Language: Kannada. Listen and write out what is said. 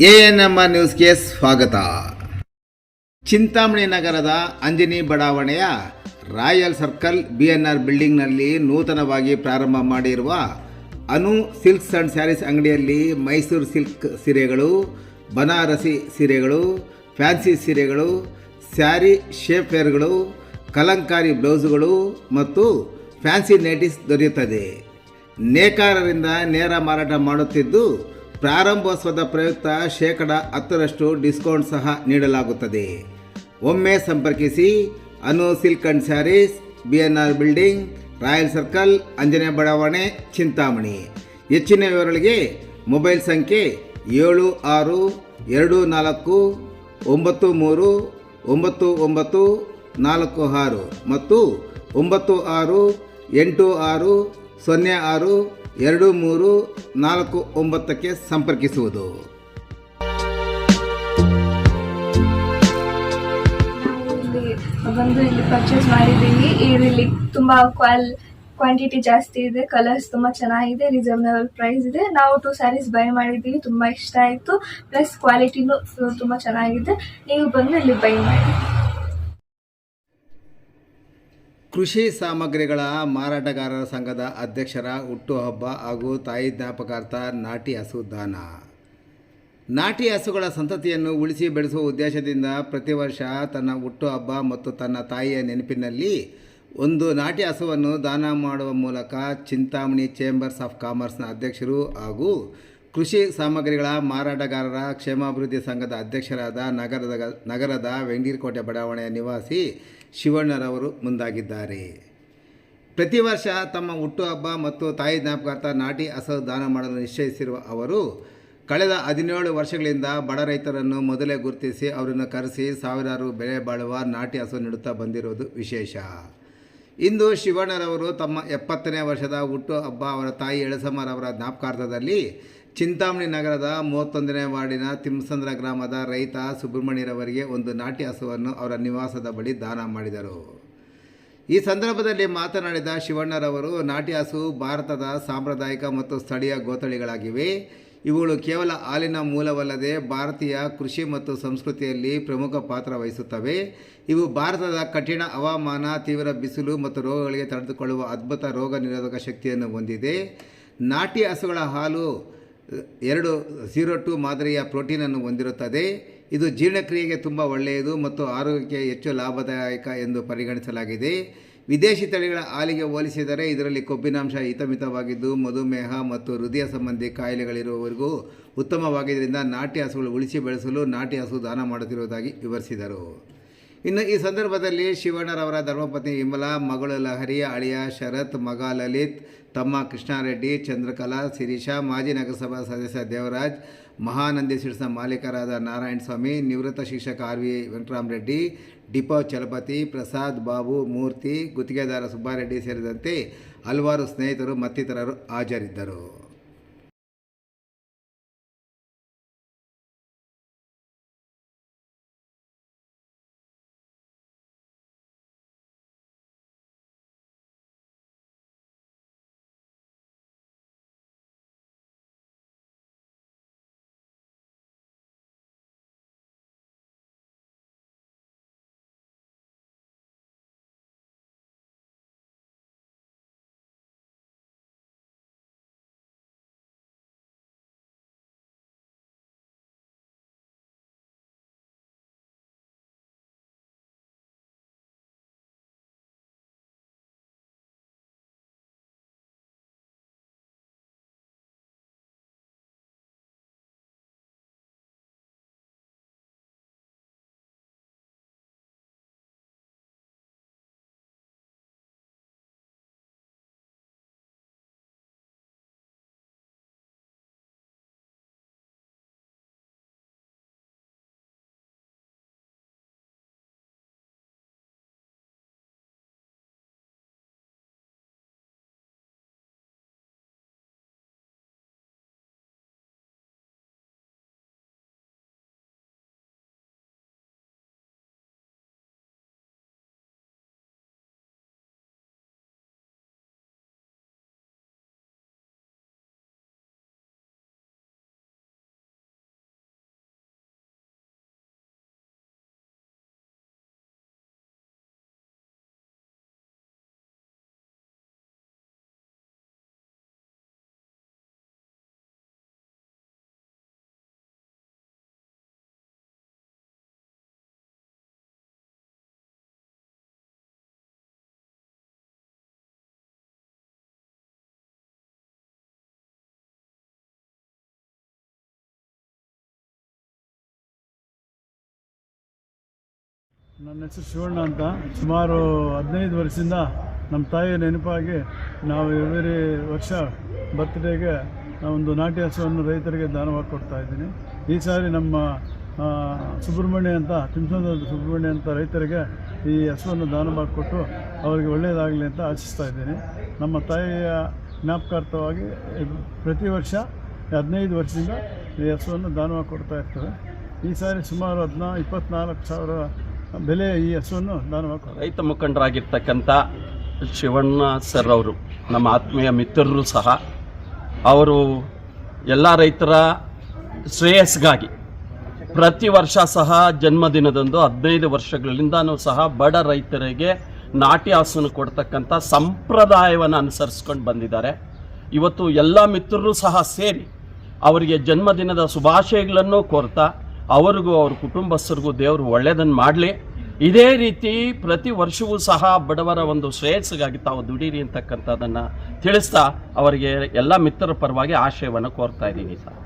ಎಎನ್ಎಂಆರ್ ನ್ಯೂಸ್ಗೆ ಸ್ವಾಗತ. ಚಿಂತಾಮಣಿ ನಗರದ ಅಂಜನಿ ಬಡಾವಣೆಯ ರಾಯಲ್ ಸರ್ಕಲ್ ಬಿಎನ್ಆರ್ ಬಿಲ್ಡಿಂಗ್ನಲ್ಲಿ ನೂತನವಾಗಿ ಪ್ರಾರಂಭ ಮಾಡಿರುವ ಅನು ಸಿಲ್ಕ್ಸ್ ಆ್ಯಂಡ್ ಸ್ಯಾರೀಸ್ ಅಂಗಡಿಯಲ್ಲಿ ಮೈಸೂರು ಸಿಲ್ಕ್ ಸೀರೆಗಳು, ಬನಾರಸಿ ಸೀರೆಗಳು, ಫ್ಯಾನ್ಸಿ ಸೀರೆಗಳು, ಸ್ಯಾರಿ ಶೇಪ್ ವೇರ್ಗಳು, ಕಲಂಕಾರಿ ಬ್ಲೌಸುಗಳು ಮತ್ತು ಫ್ಯಾನ್ಸಿ ನೈಟೀಸ್ ದೊರೆಯುತ್ತದೆ. ನೇಕಾರರಿಂದ ನೇರ ಮಾರಾಟ ಮಾಡುತ್ತಿದ್ದು ಪ್ರಾರಂಭೋತ್ಸವದ ಪ್ರಯುಕ್ತ 10% ಡಿಸ್ಕೌಂಟ್ ಸಹ ನೀಡಲಾಗುತ್ತದೆ. ಒಮ್ಮೆ ಸಂಪರ್ಕಿಸಿ Anu silk and sarees, BNR building, royal circle, Anjane ಬಡಾವಣೆ, ಚಿಂತಾಮಣಿ. ಹೆಚ್ಚಿನ ವಿವರಗಳಿಗೆ ಮೊಬೈಲ್ ಸಂಖ್ಯೆ 7694939946 ಮತ್ತು 9686062349ಕ್ಕೆ ಸಂಪರ್ಕಿಸುವುದು. ಇಲ್ಲಿ ಪರ್ಚೇಸ್ ಮಾಡಿದ್ದೀವಿ. ಇಲ್ಲಿ ತುಂಬ ಕ್ವಾಂಟಿಟಿ ಜಾಸ್ತಿ ಇದೆ, ಕಲರ್ಸ್ ತುಂಬ ಚೆನ್ನಾಗಿದೆ, ರೀಸನಬಲ್ ಪ್ರೈಸ್ ಇದೆ. ನಾವು 2 ಸ್ಯಾರೀಸ್ ಬೈ ಮಾಡಿದ್ದೀವಿ, ತುಂಬ ಇಷ್ಟ ಆಯಿತು. ಪ್ಲಸ್ ಕ್ವಾಲಿಟಿನೂ ತುಂಬ ಚೆನ್ನಾಗಿದೆ. ನೀವು ಬಂದು ಇಲ್ಲಿ ಬೈ ಮಾಡಿ. ಕೃಷಿ ಸಾಮಗ್ರಿಗಳ ಮಾರಾಟಗಾರರ ಸಂಘದ ಅಧ್ಯಕ್ಷರ ಹುಟ್ಟುಹಬ್ಬ ಹಾಗೂ ತಾಯಿ ಜ್ಞಾಪಕಾರ್ಥ ನಾಟಿ ಹಸು ದಾನ. ನಾಟಿ ಹಸುಗಳ ಸಂತತಿಯನ್ನು ಉಳಿಸಿ ಬೆಳೆಸುವ ಉದ್ದೇಶದಿಂದ ಪ್ರತಿ ವರ್ಷ ತನ್ನ ಹುಟ್ಟುಹಬ್ಬ ಮತ್ತು ತನ್ನ ತಾಯಿಯ ನೆನಪಿನಲ್ಲಿ ಒಂದು ನಾಟಿ ಹಸುವನ್ನು ದಾನ ಮಾಡುವ ಮೂಲಕ ಚಿಂತಾಮಣಿ ಚೇಂಬರ್ಸ್ ಆಫ್ ಕಾಮರ್ಸ್ನ ಅಧ್ಯಕ್ಷರು ಹಾಗೂ ಕೃಷಿ ಸಾಮಗ್ರಿಗಳ ಮಾರಾಟಗಾರರ ಕ್ಷೇಮಾಭಿವೃದ್ಧಿ ಸಂಘದ ಅಧ್ಯಕ್ಷರಾದ ನಗರದ ವೆಂಗೀರಕೋಟೆ ಬಡಾವಣೆಯ ನಿವಾಸಿ ಶಿವಣ್ಣರವರು ಮುಂದಾಗಿದ್ದಾರೆ. ಪ್ರತಿ ವರ್ಷ ತಮ್ಮ ಹುಟ್ಟುಹಬ್ಬ ಮತ್ತು ತಾಯಿ ಜ್ಞಾಪಕಾರ್ಥ ನಾಟಿ ಹಸು ದಾನ ಮಾಡಲು ನಿಶ್ಚಯಿಸಿರುವ ಅವರು ಕಳೆದ 17 ವರ್ಷಗಳಿಂದ ಬಡ ರೈತರನ್ನು ಮೊದಲೇ ಗುರುತಿಸಿ ಅವರನ್ನು ಕರೆಸಿ ಸಾವಿರಾರು ಬೆಲೆ ಬಾಳುವ ನಾಟಿ ಹಸು ನೀಡುತ್ತಾ ಬಂದಿರುವುದು ವಿಶೇಷ. ಇಂದು ಶಿವಣ್ಣರವರು ತಮ್ಮ 70ನೇ ವರ್ಷದ ಹುಟ್ಟುಹಬ್ಬ ಅವರ ತಾಯಿ ಎಳಸಮ್ಮರವರ ಜ್ಞಾಪಕಾರ್ಥದಲ್ಲಿ ಚಿಂತಾಮಣಿ ನಗರದ 31ನೇ ವಾರ್ಡಿನ ತಿಮ್ಮಸಂದ್ರ ಗ್ರಾಮದ ರೈತ ಸುಬ್ರಹ್ಮಣ್ಯರವರಿಗೆ ಒಂದು ನಾಟಿ ಹಸುವನ್ನು ಅವರ ನಿವಾಸದ ಬಳಿ ದಾನ ಮಾಡಿದರು. ಈ ಸಂದರ್ಭದಲ್ಲಿ ಮಾತನಾಡಿದ ಶಿವಣ್ಣರವರು, ನಾಟಿ ಹಸು ಭಾರತದ ಸಾಂಪ್ರದಾಯಿಕ ಮತ್ತು ಸ್ಥಳೀಯ ಗೋತಳಿಗಳಾಗಿವೆ. ಇವುಗಳು ಕೇವಲ ಹಾಲಿನ ಮೂಲವಲ್ಲದೆ ಭಾರತೀಯ ಕೃಷಿ ಮತ್ತು ಸಂಸ್ಕೃತಿಯಲ್ಲಿ ಪ್ರಮುಖ ಪಾತ್ರ ವಹಿಸುತ್ತವೆ. ಇವು ಭಾರತದ ಕಠಿಣ ಹವಾಮಾನ, ತೀವ್ರ ಬಿಸಿಲು ಮತ್ತು ರೋಗಗಳಿಗೆ ತಡೆದುಕೊಳ್ಳುವ ಅದ್ಭುತ ರೋಗ ನಿರೋಧಕ ಶಕ್ತಿಯನ್ನು ಹೊಂದಿದೆ. ನಾಟಿ ಹಸುಗಳ ಹಾಲು 202 ಮಾದರಿಯ ಪ್ರೋಟೀನನ್ನು ಹೊಂದಿರುತ್ತದೆ. ಇದು ಜೀರ್ಣಕ್ರಿಯೆಗೆ ತುಂಬ ಒಳ್ಳೆಯದು ಮತ್ತು ಆರೋಗ್ಯಕ್ಕೆ ಹೆಚ್ಚು ಲಾಭದಾಯಕ ಎಂದು ಪರಿಗಣಿಸಲಾಗಿದೆ. ವಿದೇಶಿ ತಳಿಗಳ ಹಾಲಿಗೆ ಹೋಲಿಸಿದರೆ ಇದರಲ್ಲಿ ಕೊಬ್ಬಿನಾಂಶ ಹಿತಮಿತವಾಗಿದ್ದು ಮಧುಮೇಹ ಮತ್ತು ಹೃದಯ ಸಂಬಂಧಿ ಕಾಯಿಲೆಗಳಿರುವವರೆಗೂ ಉತ್ತಮವಾಗಿದ್ದರಿಂದ ನಾಟಿ ಹಸುಗಳು ಉಳಿಸಿ ಬೆಳೆಸಲು ನಾಟಿ ಹಸು ದಾನ ಮಾಡುತ್ತಿರುವುದಾಗಿ ವಿವರಿಸಿದರು. ಇನ್ನು ಈ ಸಂದರ್ಭದಲ್ಲಿ ಶಿವಣ್ಣರವರ ಧರ್ಮಪತ್ನಿ ವಿಮಲಾ, ಮಗಳು ಲಹರಿ, ಅಳಿಯ ಶರತ್, ಮಗ ಲಲಿತ್, ತಮ್ಮ ಕೃಷ್ಣಾರೆಡ್ಡಿ, ಚಂದ್ರಕಲಾ, ಶಿರೀಷ, ಮಾಜಿ ನಗರಸಭಾ ಸದಸ್ಯ ದೇವರಾಜ್, ಮಹಾನಂದಿ ಸಿಡ್ಸ್ನ ಮಾಲೀಕರಾದ ನಾರಾಯಣ ಸ್ವಾಮಿ, ನಿವೃತ್ತ ಶಿಕ್ಷಕ RV ವೆಂಕಟರಾಮರೆಡ್ಡಿ, ಡಿಪೋ ಚಲಪತಿ, ಪ್ರಸಾದ್, ಬಾಬು, ಮೂರ್ತಿ, ಗುತ್ತಿಗೆದಾರ ಸುಬ್ಬಾರೆಡ್ಡಿ ಸೇರಿದಂತೆ ಹಲವಾರು ಸ್ನೇಹಿತರು ಮತ್ತಿತರರು ಹಾಜರಿದ್ದರು. ನನ್ನ ಹೆಸರು ಶಿವಣ್ಣ ಅಂತ. ಸುಮಾರು 15 ವರ್ಷದಿಂದ ನಮ್ಮ ತಾಯಿಯ ನೆನಪಾಗಿ ನಾವು ಎವ್ರಿ ವರ್ಷ ಬರ್ತ್ಡೇಗೆ ಒಂದು ನಾಟಿ ಹಸುವನ್ನು ರೈತರಿಗೆ ದಾನವಾಗಿ ಕೊಡ್ತಾ ಇದ್ದೀನಿ. ಈ ಸಾರಿ ನಮ್ಮ ಸುಬ್ರಹ್ಮಣ್ಯ ಅಂತ ತಿಮ್ಸಂದ್ರ ಸುಬ್ರಹ್ಮಣ್ಯ ಅಂತ ರೈತರಿಗೆ ಈ ಹಸುವನ್ನು ದಾನವಾಗಿ ಕೊಟ್ಟು ಅವರಿಗೆ ಒಳ್ಳೆಯದಾಗಲಿ ಅಂತ ಆಶಿಸ್ತಾ ಇದ್ದೀನಿ. ನಮ್ಮ ತಾಯಿಯ ಜ್ಞಾಪಕಾರ್ಥವಾಗಿ ಪ್ರತಿ ವರ್ಷ 15 ವರ್ಷದಿಂದ ಈ ಹಸುವನ್ನು ದಾನವಾಗಿ ಕೊಡ್ತಾ ಇರ್ತೇವೆ. ಈ ಸಾರಿ ಸುಮಾರು 24,000 ಬೆಲೆ ಈ ಹಸುವನ್ನು ದಾನವಾಗಿ ಕೊಡ್ತಾರೆ. ರೈತ ಮುಖಂಡರಾಗಿರ್ತಕ್ಕಂಥ ಶಿವಣ್ಣ ಸರ್ ಅವರು ನಮ್ಮ ಆತ್ಮೀಯ ಮಿತ್ರರು ಸಹ. ಅವರು ಎಲ್ಲ ರೈತರ ಶ್ರೇಯಸ್ಗಾಗಿ ಪ್ರತಿ ವರ್ಷ ಸಹ ಜನ್ಮದಿನದಂದು 15 ವರ್ಷಗಳಿಂದನೂ ಸಹ ಬಡ ರೈತರಿಗೆ ನಾಟಿ ಹಸುವನ್ನು ಕೊಡ್ತಕ್ಕಂಥ ಸಂಪ್ರದಾಯವನ್ನು ಅನುಸರಿಸ್ಕೊಂಡು ಬಂದಿದ್ದಾರೆ. ಇವತ್ತು ಎಲ್ಲ ಮಿತ್ರರು ಸಹ ಸೇರಿ ಅವರಿಗೆ ಜನ್ಮದಿನದ ಶುಭಾಶಯಗಳನ್ನು ಕೋರ್ತಾ ಅವರಿಗೂ ಅವ್ರ ಕುಟುಂಬಸ್ಥರಿಗೂ ದೇವರು ಒಳ್ಳೆಯದನ್ನು ಮಾಡಲಿ. ಇದೇ ರೀತಿ ಪ್ರತಿ ವರ್ಷವೂ ಸಹ ಬಡವರ ಒಂದು ಶ್ರೇಯಸ್ಸಿಗಾಗಿ ತಾವು ದುಡೀರಿ ಅಂತಕ್ಕಂಥದ್ದನ್ನು ತಿಳಿಸ್ತಾ ಅವರಿಗೆ ಎಲ್ಲ ಮಿತ್ರರ ಪರವಾಗಿ ಆಶಯವನ್ನು ಕೋರ್ತಾ ಇದ್ದೀನಿ ಸರ್.